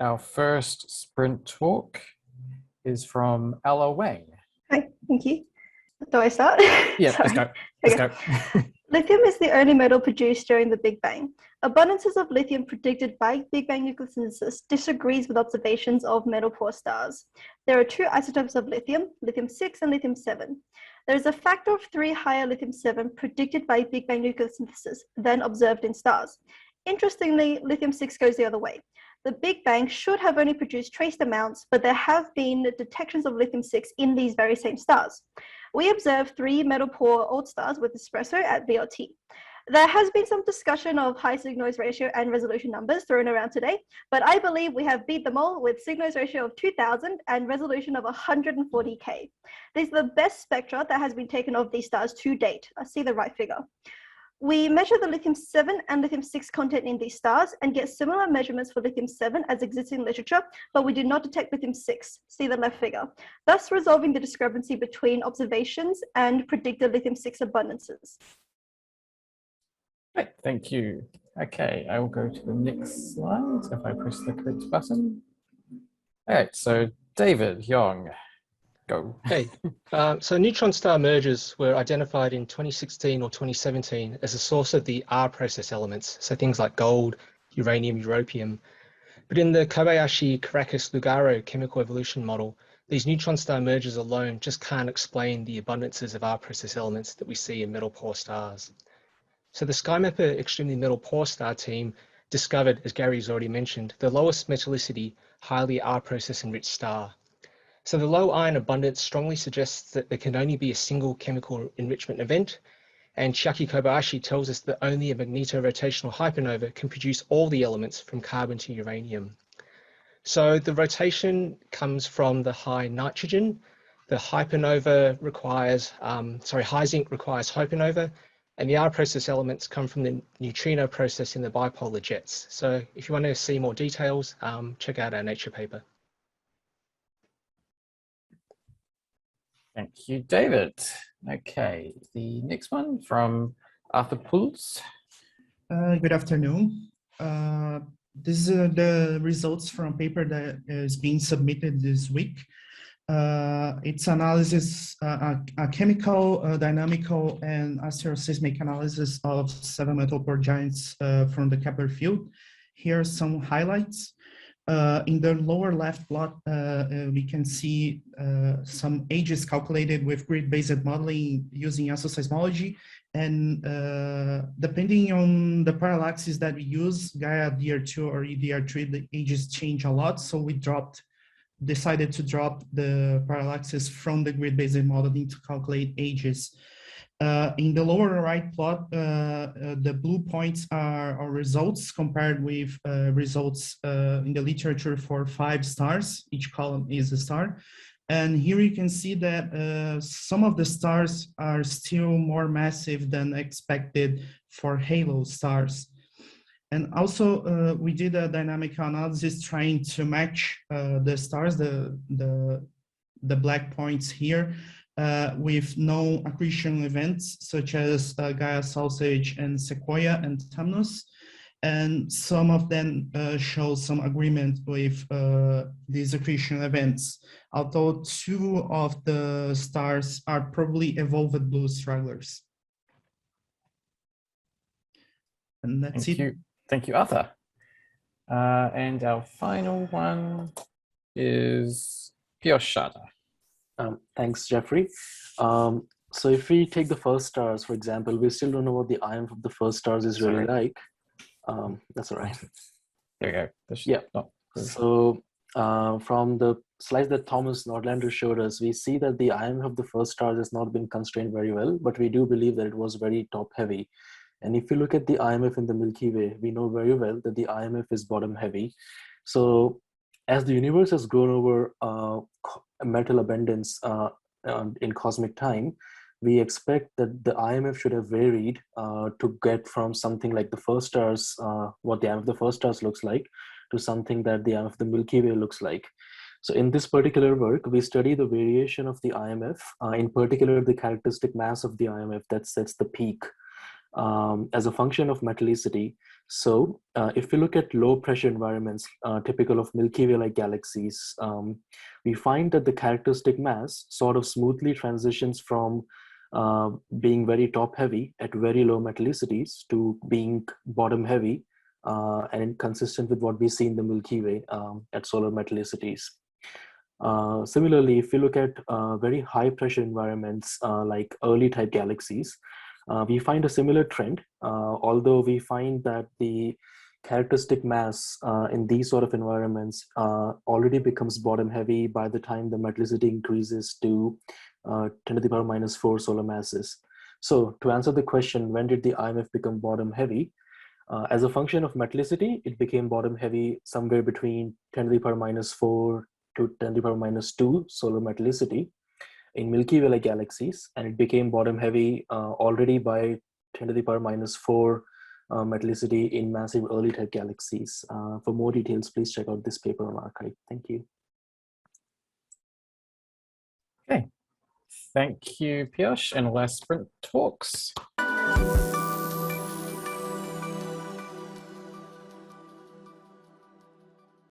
our first sprint talk is from Ella Wang. Hi, thank you. Do I start? Yeah, let's go. Let's go. Lithium is the only metal produced during the Big Bang. Abundances of lithium predicted by Big Bang nucleosynthesis disagrees with observations of metal-poor stars. There are two isotopes of lithium, lithium-6 and lithium-7. There is a factor of 3 higher lithium-7 predicted by Big Bang nucleosynthesis than observed in stars. Interestingly, lithium-6 goes the other way. The Big Bang should have only produced trace amounts, but there have been detections of lithium-6 in these very same stars. We observed 3 metal-poor old stars with espresso at VLT. There has been some discussion of high sig-noise ratio and resolution numbers thrown around today, but I believe we have beat them all with sig-noise ratio of 2000 and resolution of 140K. These are the best spectra that has been taken of these stars to date. I see the right figure. We measure the lithium-7 and lithium-6 content in these stars and get similar measurements for lithium-7 as existing literature, but we do not detect lithium-6, see the left figure, thus resolving the discrepancy between observations and predicted lithium-6 abundances. Great, thank you. Okay, I will go to the next slide if I press the correct button. All right, so David, Yong, go. Hey, so neutron star mergers were identified in 2016 or 2017 as a source of the R process elements, so things like gold, uranium, europium. But in the Kobayashi-Karakas-Lugaro chemical evolution model, these neutron star mergers alone just can't explain the abundances of R process elements that we see in metal-poor stars. So the SkyMapper Extremely Metal-Poor Star team discovered, as Gary's already mentioned, the lowest metallicity, highly R process enriched star. So the low iron abundance strongly suggests that there can only be a single chemical enrichment event, and Chiaki Kobayashi tells us that only a magnetorotational hypernova can produce all the elements from carbon to uranium. So the rotation comes from the high nitrogen, the hypernova requires, high zinc requires hypernova, and the R process elements come from the neutrino process in the bipolar jets. So if you want to see more details, check out our Nature paper. Thank you, David. Okay, the next one from Arthur Puls. Good afternoon. These are the results from a paper that is being submitted this week. It's analysis, a chemical, dynamical, and asteroseismic analysis of 7 metal-poor giants from the Keplerfield. Here are some highlights. In the lower left plot, we can see some ages calculated with grid-based modeling using isoseismology. And depending on the parallaxes that we use, Gaia DR2 or EDR3, the ages change a lot. So we decided to drop the parallaxes from the grid-based modeling to calculate ages. In the lower right plot, the blue points are our results compared with results in the literature for 5 stars. Each column is a star. And here you can see that some of the stars are still more massive than expected for halo stars. And also, we did a dynamic analysis trying to match the stars, the black points here, with known accretion events such as Gaia Sausage and Sequoia and Tamnos. And some of them show some agreement with these accretion events, although 2 of the stars are probably evolved blue stragglers. And that's it. Thank you, Arthur. And our final one is Piyush Sharda. Thanks, Jeffrey. So if we take the first stars, for example, we still don't know what the IMF of the first stars is really like. That's all right. There we go. Yeah. So from the slides that Thomas Nordlander showed us, we see that the IMF of the first stars has not been constrained very well, but we do believe that it was very top heavy. And if you look at the IMF in the Milky Way, we know very well that the IMF is bottom heavy. So as the universe has grown over metal abundance in cosmic time, we expect that the IMF should have varied to get from something like the first stars, what the IMF of the first stars looks like, to something that the IMF of the Milky Way looks like. So in this particular work, we study the variation of the IMF, in particular the characteristic mass of the IMF that sets the peak as a function of metallicity. So if we look at low pressure environments typical of Milky Way-like galaxies, we find that the characteristic mass sort of smoothly transitions from being very top heavy at very low metallicities to being bottom heavy and consistent with what we see in the Milky Way at solar metallicities. Similarly, if we look at very high pressure environments like early type galaxies, we find a similar trend, although we find that the characteristic mass in these sort of environments already becomes bottom heavy by the time the metallicity increases to 10 to the power minus 4 solar masses. So to answer the question, when did the IMF become bottom heavy? As a function of metallicity, it became bottom heavy somewhere between 10 to the power minus 4 to 10 to the power minus 2 solar metallicity in Milky Way galaxies, and it became bottom heavy already by 10 to the power minus 4 metallicity in massive early type galaxies. For more details, please check out this paper on arXiv. Thank you. Okay, thank you, Piyush, and last sprint talks.